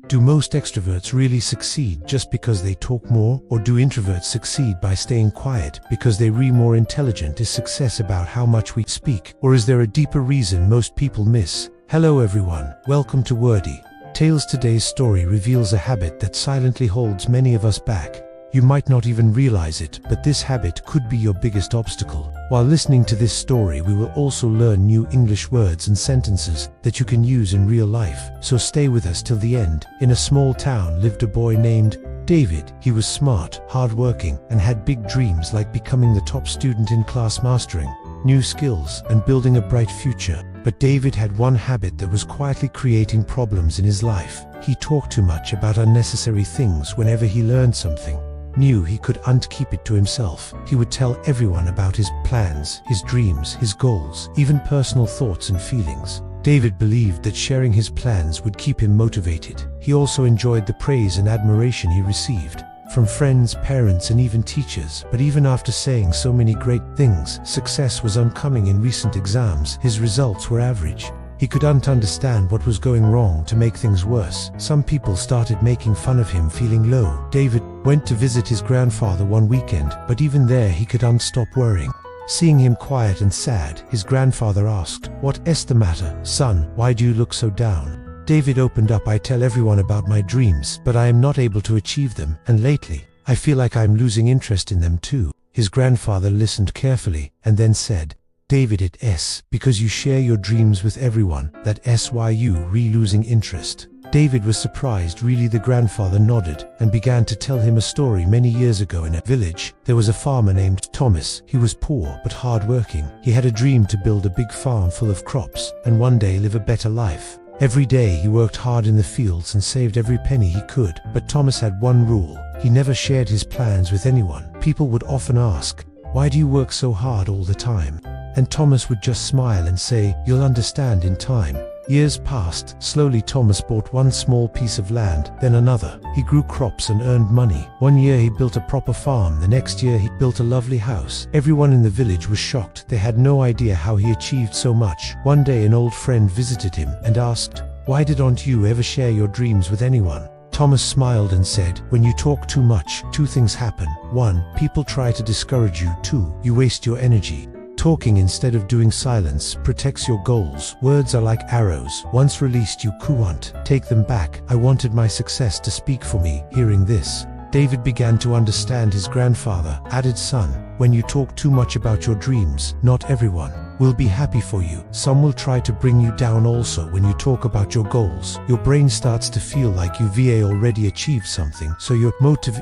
Do most extroverts really succeed just because they talk more, or do introverts succeed by staying quiet because they're more intelligent? Is success about how much we speak, or is there a deeper reason most people miss? Hello everyone, welcome to Wordy Tales. Today's story reveals a habit that silently holds many of us back. You might not even realize it, but this habit could be your biggest obstacle. While listening to this story, we will also learn new English words and sentences that you can use in real life. So stay with us till the end. In a small town lived a boy named David. He was smart, hardworking, and had big dreams like becoming the top student in class, mastering new skills, and building a bright future. But David had one habit that was quietly creating problems in his life. He talked too much about unnecessary things. Whenever he learned something new, he couldn't keep it to himself. He would tell everyone about his plans, his dreams, his goals, even personal thoughts and feelings. David believed that sharing his plans would keep him motivated. He also enjoyed the praise and admiration he received from friends, parents, and even teachers. But even after saying so many great things, success was oncoming. In recent exams, his results were average. He couldn't understand what was going wrong. To make things worse, some people started making fun of him. Feeling low, David went to visit his grandfather one weekend, but even there he couldn't stop worrying. Seeing him quiet and sad, his grandfather asked, "What's the matter, son? Why do you look so down?" David opened up. "I tell everyone about my dreams, but I am not able to achieve them, and lately, I feel like I'm losing interest in them too." His grandfather listened carefully, and then said, "David, it's because you share your dreams with everyone, that's why you losing interest." David was surprised. Really? The grandfather nodded and began to tell him a story. Many years ago in a village, there was a farmer named Thomas. He was poor but hardworking. He had a dream to build a big farm full of crops and one day live a better life. Every day he worked hard in the fields and saved every penny he could. But Thomas had one rule: he never shared his plans with anyone. People would often ask, "Why do you work so hard all the time?" And Thomas would just smile and say, "You'll understand in time." Years passed. Slowly Thomas bought one small piece of land, then another. He grew crops and earned money. One year he built a proper farm. The next year he built a lovely house. Everyone in the village was shocked. They had no idea how he achieved so much. One day an old friend visited him and asked, "Why didn't you ever share your dreams with anyone?" Thomas smiled and said, "When you talk too much, two things happen. 1. People try to discourage you. 2. You waste your energy. Talking instead of doing. Silence protects your goals. Words are like arrows. Once released, you can't take them back. I wanted my success to speak for me." Hearing this, David began to understand. His grandfather added, "Son, when you talk too much about your dreams, not everyone will be happy for you. Some will try to bring you down also. When you talk about your goals, your brain starts to feel like you've already achieved something, so your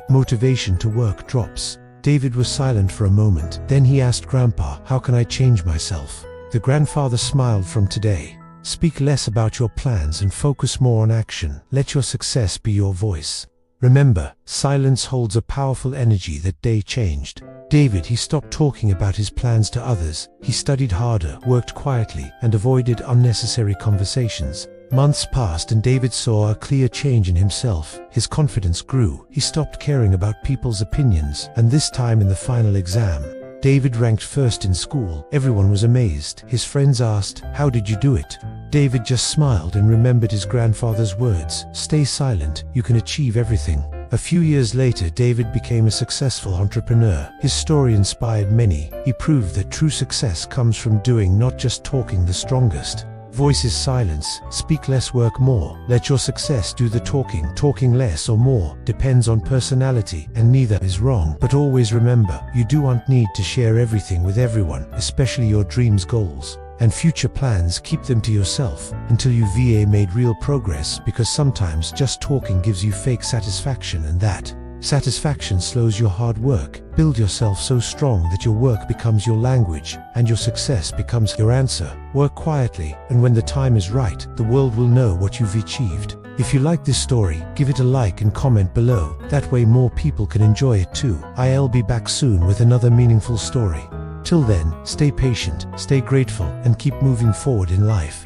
motivation to work drops." David was silent for a moment. Then he asked, "Grandpa, how can I change myself?" The grandfather smiled. "From today, speak less about your plans and focus more on action. Let your success be your voice. Remember, silence holds a powerful energy." That day changed David. He stopped talking about his plans to others. He studied harder, worked quietly, and avoided unnecessary conversations. Months passed and David saw a clear change in himself. His confidence grew. He stopped caring about people's opinions. And this time in the final exam, David ranked first in school. Everyone was amazed. His friends asked, "How did you do it?" David just smiled and remembered his grandfather's words, "Stay silent, you can achieve everything." A few years later, David became a successful entrepreneur. His story inspired many. He proved that true success comes from doing, not just talking. The strongest voice is silence. Speak less, work more. Let your success do the talking. Talking less or more depends on personality, and neither is wrong. But always remember, you don't need to share everything with everyone, especially your dreams, goals, and future plans. Keep them to yourself until you've made real progress, because sometimes just talking gives you fake satisfaction, and that satisfaction slows your hard work. Build yourself so strong that your work becomes your language and your success becomes your answer. Work quietly, and when the time is right, the world will know what you've achieved. If you like this story, give it a like and comment below. That way more people can enjoy it too. I'll be back soon with another meaningful story. Till then, stay patient, stay grateful, and keep moving forward in life.